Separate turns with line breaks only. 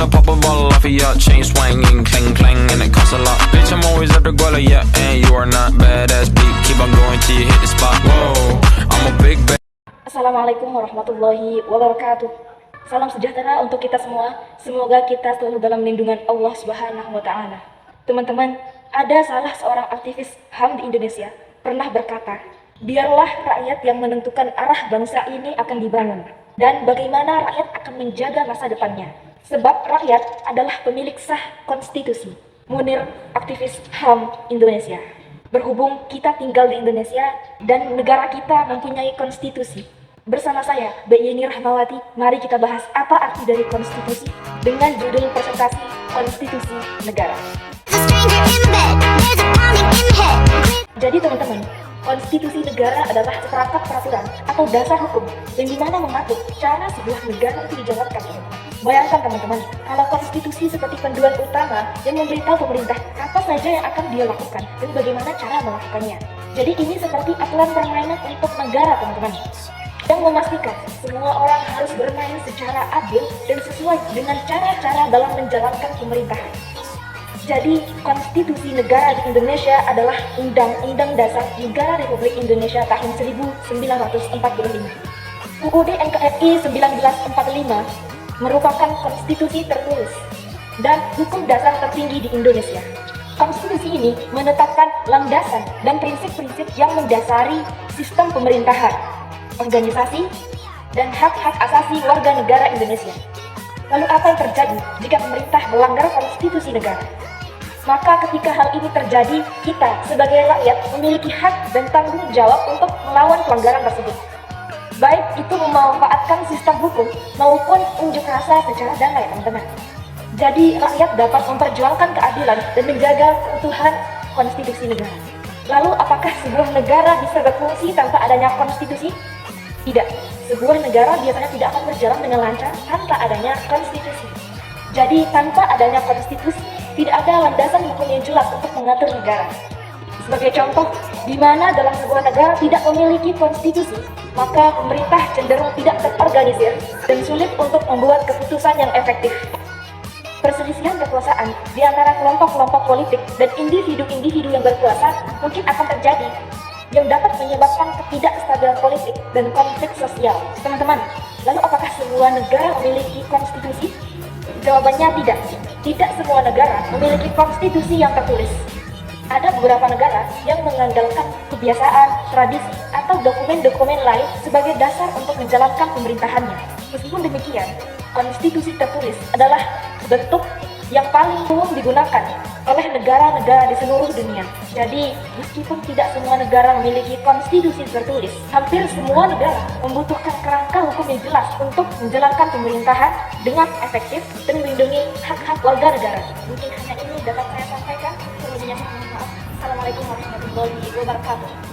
I'll pop a bottle off of ya. Chain swinging, clang clang, and it costs a lot. Bitch, I'm always at the guala, yeah. And you are not badass beat. Keep on going till you hit the spot. Whoa, I'm a big bad.
Assalamualaikum warahmatullahi wabarakatuh. Salam sejahtera untuk kita semua. Semoga kita selalu dalam lindungan Allah Subhanahu wa Ta'ala. Teman-teman, ada salah seorang aktivis HAM di Indonesia pernah berkata, biarlah rakyat yang menentukan arah bangsa ini akan dibangun, dan bagaimana rakyat akan menjaga masa depannya. Sebab rakyat adalah pemilik sah konstitusi. Munir, aktivis HAM Indonesia. Berhubung kita tinggal di Indonesia dan negara kita mempunyai konstitusi, bersama saya, Mbak Yeni Rahmawati, mari kita bahas apa arti dari konstitusi dengan judul presentasi Konstitusi Negara. Jadi teman-teman, konstitusi negara adalah seperangkat peraturan atau dasar hukum yang dimana mengatur cara sebuah negara itu dijalankan. Bayangkan teman-teman, kalau konstitusi seperti panduan utama yang memberitahu pemerintah apa saja yang akan dia lakukan dan bagaimana cara melakukannya. Jadi ini seperti aturan permainan untuk negara teman-teman, yang memastikan semua orang harus bermain secara adil dan sesuai dengan cara-cara dalam menjalankan pemerintahan. Jadi, konstitusi negara di Indonesia adalah Undang-Undang Dasar Negara Republik Indonesia tahun 1945. UUD NKRI 1945 merupakan konstitusi tertulis dan hukum dasar tertinggi di Indonesia. Konstitusi ini menetapkan landasan dan prinsip-prinsip yang mendasari sistem pemerintahan, organisasi, dan hak-hak asasi warga negara Indonesia. Lalu apa yang terjadi jika pemerintah melanggar konstitusi negara? Maka ketika hal ini terjadi, kita sebagai rakyat memiliki hak dan tanggung jawab untuk melawan pelanggaran tersebut. Baik itu memanfaatkan sistem hukum maupun unjuk rasa secara damai, teman-teman. Jadi rakyat dapat memperjuangkan keadilan dan menjaga keutuhan konstitusi negara. Lalu apakah sebuah negara bisa berfungsi tanpa adanya konstitusi? Tidak, sebuah negara biasanya tidak akan berjalan dengan lancar tanpa adanya konstitusi. Jadi tanpa adanya konstitusi, tidak ada landasan hukum yang jelas untuk mengatur negara. Sebagai contoh, di mana dalam sebuah negara tidak memiliki konstitusi, maka pemerintah cenderung tidak terorganisir dan sulit untuk membuat keputusan yang efektif. Perselisihan kekuasaan di antara kelompok-kelompok politik dan individu-individu yang berkuasa mungkin akan terjadi, yang dapat menyebabkan ketidakstabilan politik dan konflik sosial. Teman-teman, lalu apakah sebuah negara memiliki konstitusi? Jawabannya tidak. Tidak semua negara memiliki konstitusi yang tertulis. Ada beberapa negara yang mengandalkan kebiasaan, tradisi, atau dokumen-dokumen lain sebagai dasar untuk menjalankan pemerintahannya. Meskipun demikian, konstitusi tertulis adalah bentuk yang paling umum digunakan oleh negara-negara di seluruh dunia. Jadi, meskipun tidak semua negara memiliki konstitusi tertulis, hampir semua negara membutuhkan kerangka hukum yang jelas untuk menjalankan pemerintahan dengan efektif dan melindungi hak-hak warga negara. Mungkin hanya ini dapat saya sampaikan. Sebelumnya saya mohon maaf. Assalamualaikum warahmatullahi wabarakatuh.